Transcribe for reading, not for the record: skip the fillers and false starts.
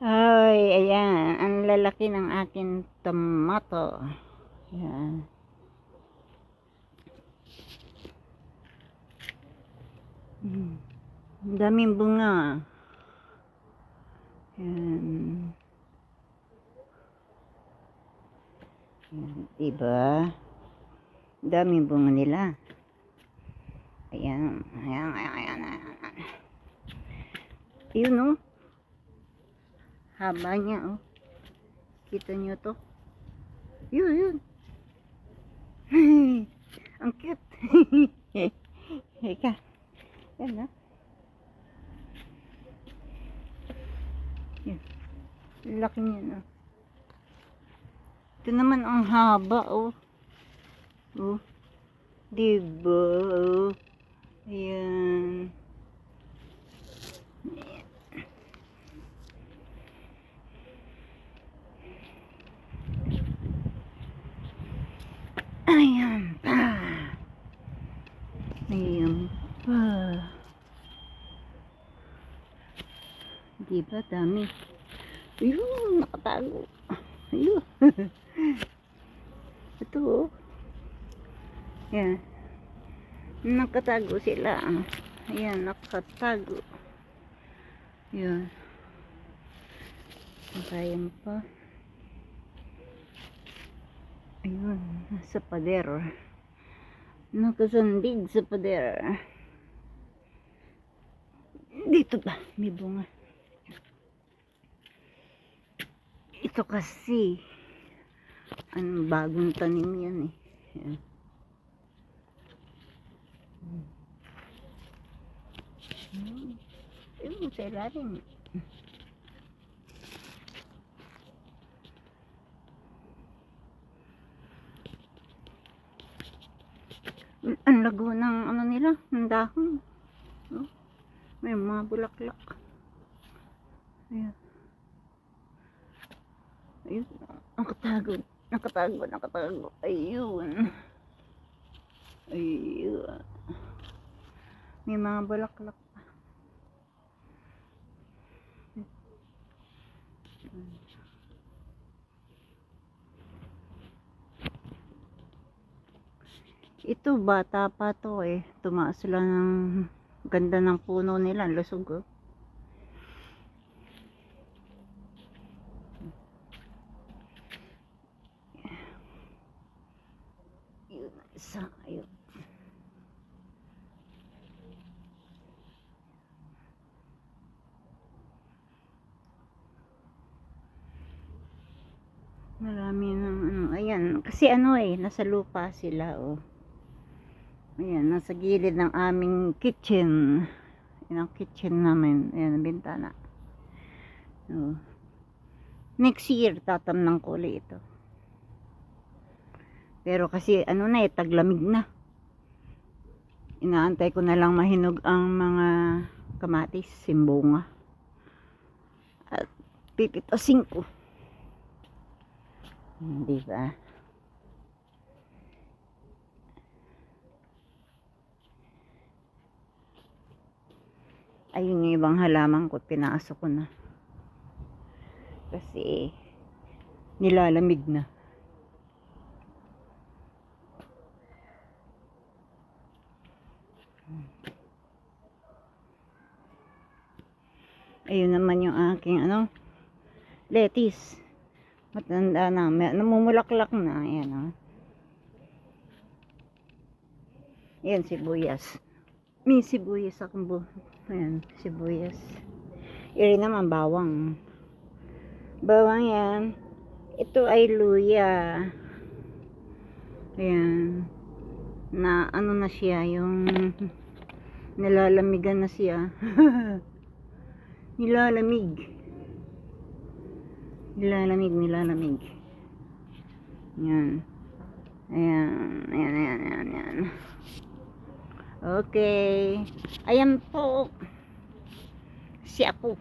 Ay, ayan. Ang lalaki ng akin tomato. Ayan. Ang daming bunga. Ayan. Ayan, diba? Ang daming bunga nila. Ayan. Ayan, ayan, ayan, ayan. Yun, oh. Haba niya, oh. Kita nyo to? Yun, yun. Ang cute. Ika. Yan, ah. Yan. Laki niya, no? Ito naman ang haba, oh. Oh. Diba? Oh. Ayan. Ayan pa. Ayan pa. Diba dami? Ayun, nakatago. Ayun. Ito, oh. Ayan. Nakatago sila. Ayan, nakatago. Ayan. Ayan pa. Ayun, sa pader. Nakasandig sa pader. Dito ba? May bunga. Ito kasi ang bagong tanim yan eh. Ayan. Ayun, sa ilalim. Ang lago ng ano nila, ng dahon. Oh, may mga bulaklak. Ayan. Ayun, nakatago. Nakatago, nakatago. Ayun. Ayun. May mga bulaklak pa. Ito bata pa to eh. Tumaas sila ng ganda ng puno nila. Lusog, oh. Yun, isa. Ayun. Marami ng ano. Ayan. Kasi ano eh. Nasa lupa sila, oh. Ayan, nasa gilid ng aming kitchen. Yan ang kitchen namin. Ayan, ang bintana. Oh. Next year, tatamnang ko ulit ito. Pero kasi, ano na eh, taglamig na. Inaantay ko na lang mahinog ang mga kamatis, simbunga. At pipitasin ko. Diba? Ayun yung ibang halaman ko, pinasok ko na. Kasi, nilalamig na. Ayun naman yung aking, ano, lettuce. Matanda na, namumulaklak na. Ayan, oh. Ayan, sibuyas. May sibuyas akong ayan, sibuyas. Iri naman, bawang. Bawang yan. Ito ay luya. Ayan. Na ano na siya, yung nilalamigan na siya. Nilalamig. Nilalamig. Yan. Ayan. Okay. Ayan po. Si ako.